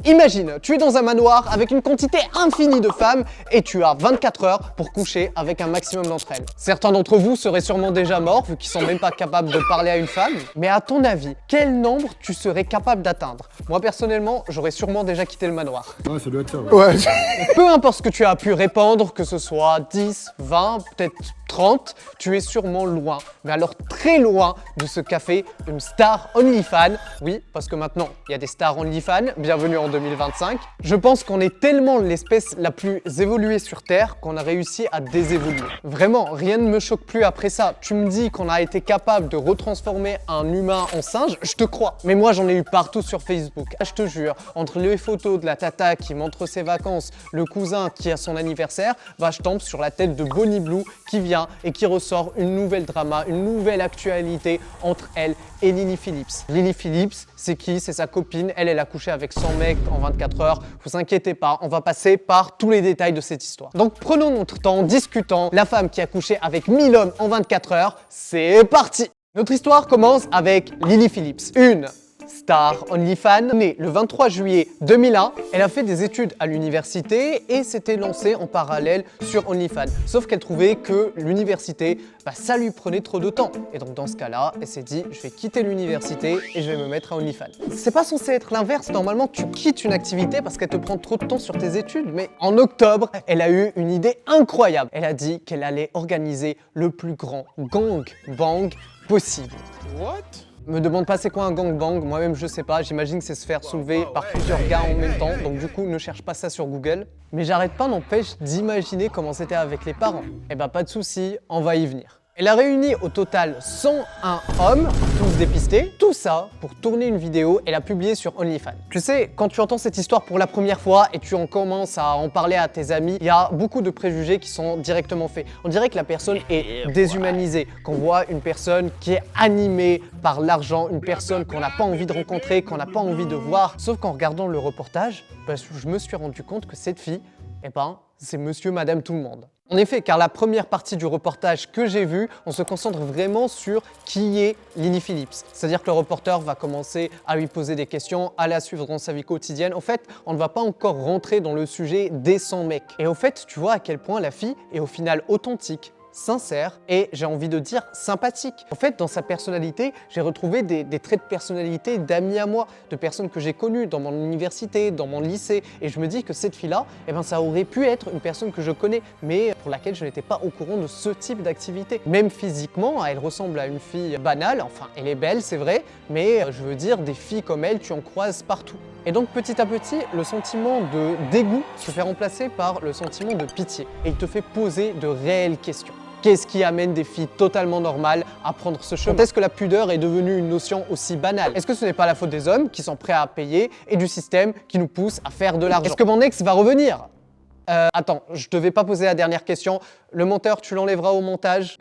Imagine, tu es dans un manoir avec une quantité infinie de femmes et tu as 24 heures pour coucher avec un maximum d'entre elles. Certains d'entre vous seraient sûrement déjà morts vu qu'ils sont même pas capables de parler à une femme. Mais à ton avis, quel nombre tu serais capable d'atteindre? Moi personnellement, j'aurais sûrement déjà quitté le manoir. Ouais, ça doit être ça. Ouais. Peu importe ce que tu as pu répandre, que ce soit 10, 20, peut-être 30, tu es sûrement loin, mais alors très loin de ce qu'a fait une star OnlyFans. Oui, parce que maintenant, il y a des stars OnlyFans, bienvenue en 2025. Je pense qu'on est tellement l'espèce la plus évoluée sur Terre qu'on a réussi à désévoluer. Vraiment, rien ne me choque plus après ça. Tu me dis qu'on a été capable de retransformer un humain en singe, je te crois. Mais moi, j'en ai eu partout sur Facebook. Je te jure, entre les photos de la tata qui montre ses vacances, le cousin qui a son anniversaire, bah, je tombe sur la tête de Bonnie Blue qui vient et qui ressort une nouvelle drama, une nouvelle actualité entre elle et Lily Phillips. Lily Phillips, c'est qui? C'est sa copine. Elle a couché avec son mec en 24 heures. Vous inquiétez pas, on va passer par tous les détails de cette histoire. Donc prenons notre temps, discutons. La femme qui a couché avec 1000 hommes en 24 heures, c'est parti! Notre histoire commence avec Lily Phillips, une star OnlyFans, née le 23 juillet 2001. Elle a fait des études à l'université et s'était lancée en parallèle sur OnlyFans. Sauf qu'elle trouvait que l'université, ça lui prenait trop de temps. Et donc dans ce cas-là, elle s'est dit, je vais quitter l'université et je vais me mettre à OnlyFans. C'est pas censé être l'inverse. Normalement, tu quittes une activité parce qu'elle te prend trop de temps sur tes études. Mais en octobre, elle a eu une idée incroyable. Elle a dit qu'elle allait organiser le plus grand gangbang possible. What? Me demande pas c'est quoi un gangbang, moi-même je sais pas, j'imagine que c'est se faire soulever par plusieurs gars en même temps, donc du coup ne cherche pas ça sur Google. Mais j'arrête pas n'empêche d'imaginer comment c'était avec les parents. Eh bah pas de soucis, on va y venir. Elle a réuni au total 101 hommes, tous dépistés, tout ça pour tourner une vidéo et la publier sur OnlyFans. Tu sais, quand tu entends cette histoire pour la première fois et tu en commences à en parler à tes amis, il y a beaucoup de préjugés qui sont directement faits. On dirait que la personne est déshumanisée, qu'on voit une personne qui est animée par l'argent, une personne qu'on n'a pas envie de rencontrer, qu'on n'a pas envie de voir. Sauf qu'en regardant le reportage, je me suis rendu compte que cette fille, c'est monsieur, madame, tout le monde. En effet, car la première partie du reportage que j'ai vu, on se concentre vraiment sur qui est Lily Phillips. C'est-à-dire que le reporter va commencer à lui poser des questions, à la suivre dans sa vie quotidienne. En fait, on ne va pas encore rentrer dans le sujet dès son mec. Et au fait, tu vois à quel point la fille est au final authentique, sincère et j'ai envie de dire sympathique. En fait, dans sa personnalité, j'ai retrouvé des traits de personnalité d'amis à moi, de personnes que j'ai connues dans mon université, dans mon lycée. Et je me dis que cette fille-là, ça aurait pu être une personne que je connais, mais pour laquelle je n'étais pas au courant de ce type d'activité. Même physiquement, elle ressemble à une fille banale. Enfin, elle est belle, c'est vrai, mais je veux dire, des filles comme elle, tu en croises partout. Et donc petit à petit, le sentiment de dégoût se fait remplacer par le sentiment de pitié. Et il te fait poser de réelles questions. Qu'est-ce qui amène des filles totalement normales à prendre ce chemin? Est-ce que la pudeur est devenue une notion aussi banale? Est-ce que ce n'est pas la faute des hommes qui sont prêts à payer et du système qui nous pousse à faire de l'argent? Est-ce que mon ex va revenir? Attends, je devais pas poser la dernière question. Le monteur, tu l'enlèveras au montage?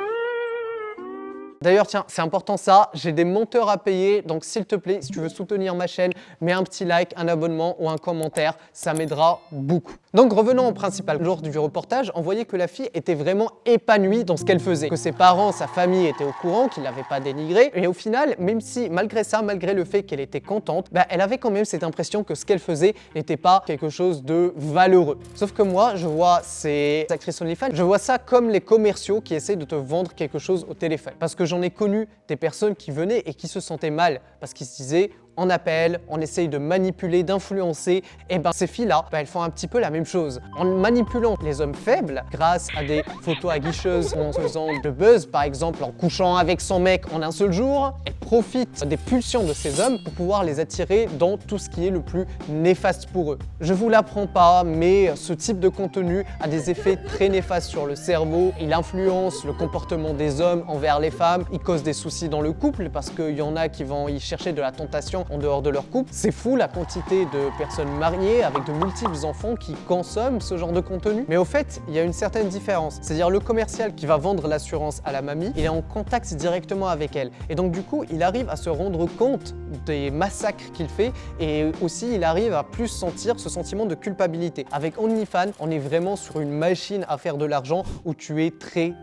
D'ailleurs, tiens, c'est important ça, j'ai des monteurs à payer, donc s'il te plaît, si tu veux soutenir ma chaîne, mets un petit like, un abonnement ou un commentaire, ça m'aidera beaucoup. Donc revenons au principal. Lors du reportage, on voyait que la fille était vraiment épanouie dans ce qu'elle faisait, que ses parents, sa famille étaient au courant, qu'ils l'avaient pas dénigré, et au final, même si malgré ça, malgré le fait qu'elle était contente, elle avait quand même cette impression que ce qu'elle faisait n'était pas quelque chose de valeureux. Sauf que moi, je vois ces actrices OnlyFans, je vois ça comme les commerciaux qui essaient de te vendre quelque chose au téléphone. Parce que j'en ai connu des personnes qui venaient et qui se sentaient mal parce qu'ils se disaient on appelle, on essaye de manipuler, d'influencer, et ces filles-là, elles font un petit peu la même chose. En manipulant les hommes faibles, grâce à des photos aguicheuses, en faisant de buzz, par exemple en couchant avec son mec en un seul jour, elles profitent des pulsions de ces hommes pour pouvoir les attirer dans tout ce qui est le plus néfaste pour eux. Je vous l'apprends pas, mais ce type de contenu a des effets très néfastes sur le cerveau. Il influence le comportement des hommes envers les femmes, il cause des soucis dans le couple parce qu'il y en a qui vont y chercher de la tentation en dehors de leur couple. C'est fou la quantité de personnes mariées avec de multiples enfants qui consomment ce genre de contenu. Mais au fait, il y a une certaine différence. C'est-à-dire le commercial qui va vendre l'assurance à la mamie, il est en contact directement avec elle. Et donc du coup, il arrive à se rendre compte des massacres qu'il fait et aussi il arrive à plus sentir ce sentiment de culpabilité. Avec OnlyFans, on est vraiment sur une machine à faire de l'argent où tu es très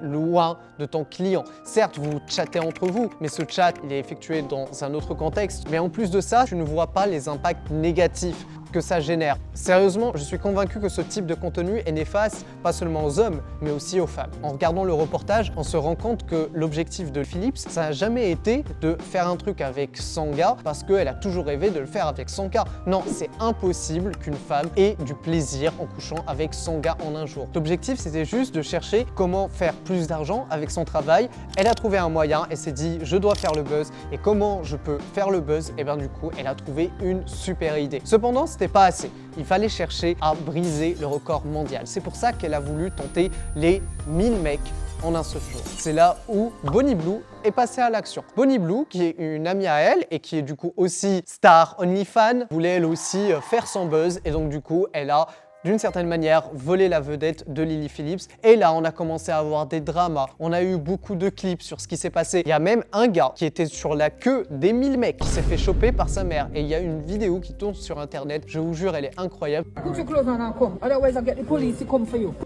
loin de ton client. Certes, vous chattez entre vous, mais ce chat, il est effectué dans un autre contexte. Mais en plus de ça, tu ne vois pas les impacts négatifs que ça génère. Sérieusement, je suis convaincu que ce type de contenu est néfaste, pas seulement aux hommes, mais aussi aux femmes. En regardant le reportage, on se rend compte que l'objectif de Philips, ça n'a jamais été de faire un truc avec 100 gars parce qu'elle a toujours rêvé de le faire avec 100 gars. Non, c'est impossible qu'une femme ait du plaisir en couchant avec 100 gars en un jour. L'objectif, c'était juste de chercher comment faire plus d'argent avec son travail. Elle a trouvé un moyen, elle s'est dit, je dois faire le buzz. Et comment je peux faire le buzz? Et bien du coup, elle a trouvé une super idée. Cependant, c'était pas assez. Il fallait chercher à briser le record mondial. C'est pour ça qu'elle a voulu tenter les 1000 mecs en un seul jour. C'est là où Bonnie Blue est passée à l'action. Bonnie Blue, qui est une amie à elle et qui est du coup aussi star OnlyFans, voulait elle aussi faire son buzz et donc du coup, elle a d'une certaine manière, volé la vedette de Lily Phillips. Et là, on a commencé à avoir des dramas. On a eu beaucoup de clips sur ce qui s'est passé. Il y a même un gars qui était sur la queue des 1000 mecs qui s'est fait choper par sa mère. Et il y a une vidéo qui tourne sur Internet. Je vous jure, elle est incroyable.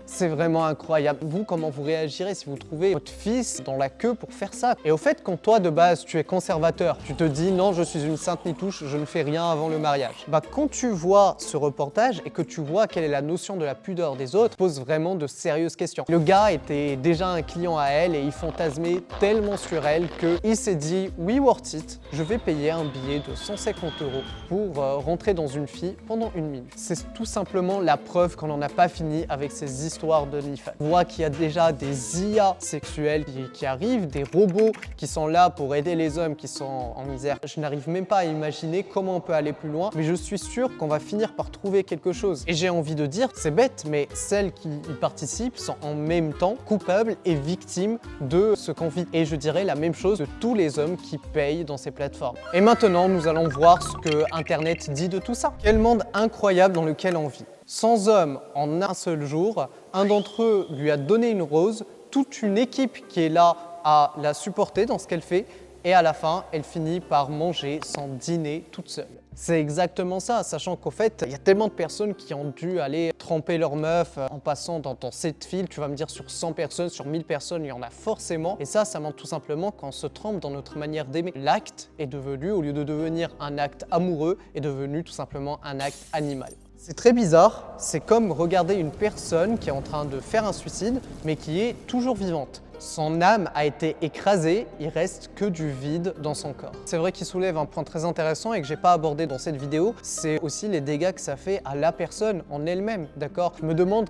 C'est vraiment incroyable. Vous, comment vous réagirez si vous trouvez votre fils dans la queue pour faire ça? Et au fait, quand toi, de base, tu es conservateur, tu te dis non, je suis une sainte nitouche, je ne fais rien avant le mariage. Bah, quand tu vois ce reportage et que tu vois quelle est la notion de la pudeur des autres, pose vraiment de sérieuses questions. Le gars était déjà un client à elle et il fantasmait tellement sur elle qu'il s'est dit oui, worth it, je vais payer un billet de 150 € pour rentrer dans une fille pendant 1 minute. C'est tout simplement la preuve qu'on n'en a pas fini avec ces histoires de OnlyFans. On voit qu'il y a déjà des IA sexuelles qui arrivent, des robots qui sont là pour aider les hommes qui sont en misère. Je n'arrive même pas à imaginer comment on peut aller plus loin, mais je suis sûr qu'on va finir par trouver quelque chose. Et j'ai envie de dire, c'est bête, mais celles qui y participent sont en même temps coupables et victimes de ce qu'on vit. Et je dirais la même chose de tous les hommes qui payent dans ces plateformes. Et maintenant, nous allons voir ce que Internet dit de tout ça. Quel monde incroyable dans lequel on vit. 100 hommes en un seul jour, un d'entre eux lui a donné une rose, toute une équipe qui est là à la supporter dans ce qu'elle fait, et à la fin, elle finit par manger son dîner toute seule. C'est exactement ça, sachant qu'au fait, il y a tellement de personnes qui ont dû aller tremper leur meuf en passant dans cette file. Tu vas me dire sur 100 personnes, sur 1000 personnes, il y en a forcément. Et ça montre tout simplement qu'on se trompe dans notre manière d'aimer. L'acte est devenu, au lieu de devenir un acte amoureux, est devenu tout simplement un acte animal. C'est très bizarre, c'est comme regarder une personne qui est en train de faire un suicide, mais qui est toujours vivante. Son âme a été écrasée, il reste que du vide dans son corps. C'est vrai qu'il soulève un point très intéressant et que j'ai pas abordé dans cette vidéo, c'est aussi les dégâts que ça fait à la personne en elle-même, d'accord? Je me demande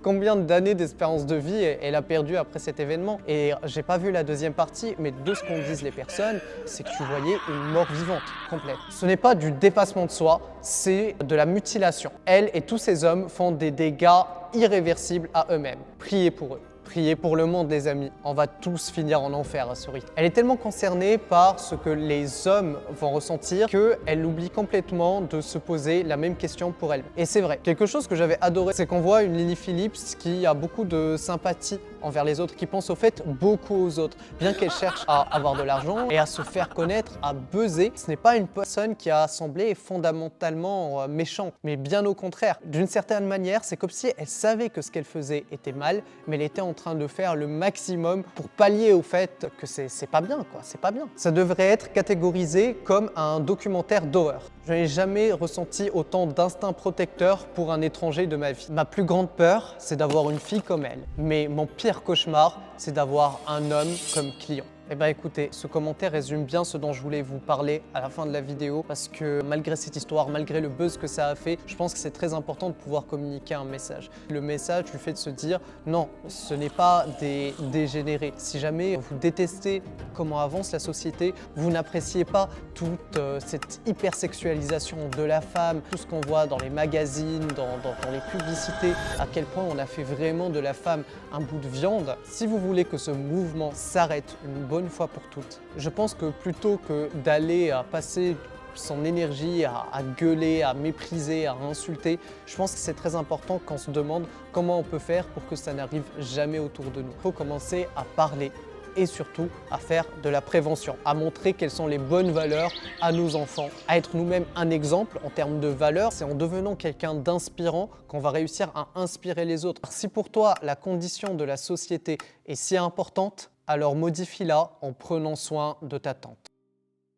combien d'années d'espérance de vie elle a perdu après cet événement. Et j'ai pas vu la deuxième partie, mais de ce qu'en disent les personnes, c'est que tu voyais une mort vivante complète. Ce n'est pas du dépassement de soi, c'est de la mutilation. Elle et tous ces hommes font des dégâts irréversibles à eux-mêmes. Priez pour eux. Priez pour le monde, les amis. On va tous finir en enfer à ce rythme. Elle est tellement concernée par ce que les hommes vont ressentir qu'elle oublie complètement de se poser la même question pour elle. Et c'est vrai. Quelque chose que j'avais adoré, c'est qu'on voit une Lily Phillips qui a beaucoup de sympathie envers les autres, qui pense au fait beaucoup aux autres. Bien qu'elle cherche à avoir de l'argent et à se faire connaître, à buzzer, ce n'est pas une personne qui a semblé fondamentalement méchante, mais bien au contraire. D'une certaine manière, c'est comme si elle savait que ce qu'elle faisait était mal, mais elle était en train de faire le maximum pour pallier au fait que c'est pas bien, quoi, c'est pas bien. Ça devrait être catégorisé comme un documentaire d'horreur. Je n'ai jamais ressenti autant d'instinct protecteur pour un étranger de ma vie. Ma plus grande peur, c'est d'avoir une fille comme elle. Mais mon pire cauchemar, c'est d'avoir un homme comme client. Eh bien écoutez, ce commentaire résume bien ce dont je voulais vous parler à la fin de la vidéo parce que malgré cette histoire, malgré le buzz que ça a fait, je pense que c'est très important de pouvoir communiquer un message. Le message lui fait de se dire non, ce n'est pas des dégénérés. Si jamais vous détestez comment avance la société, vous n'appréciez pas toute cette hypersexualisation de la femme, tout ce qu'on voit dans les magazines, dans les publicités, à quel point on a fait vraiment de la femme un bout de viande. Si vous voulez que ce mouvement s'arrête une bonne fois pour toutes, je pense que plutôt que d'aller passer son énergie à gueuler, à mépriser, à insulter, je pense que c'est très important qu'on se demande comment on peut faire pour que ça n'arrive jamais autour de nous. Il faut commencer à parler et surtout à faire de la prévention, à montrer quelles sont les bonnes valeurs à nos enfants, à être nous-mêmes un exemple en termes de valeurs. C'est en devenant quelqu'un d'inspirant qu'on va réussir à inspirer les autres. Si pour toi, la condition de la société est si importante, alors modifie-la en prenant soin de ta tante.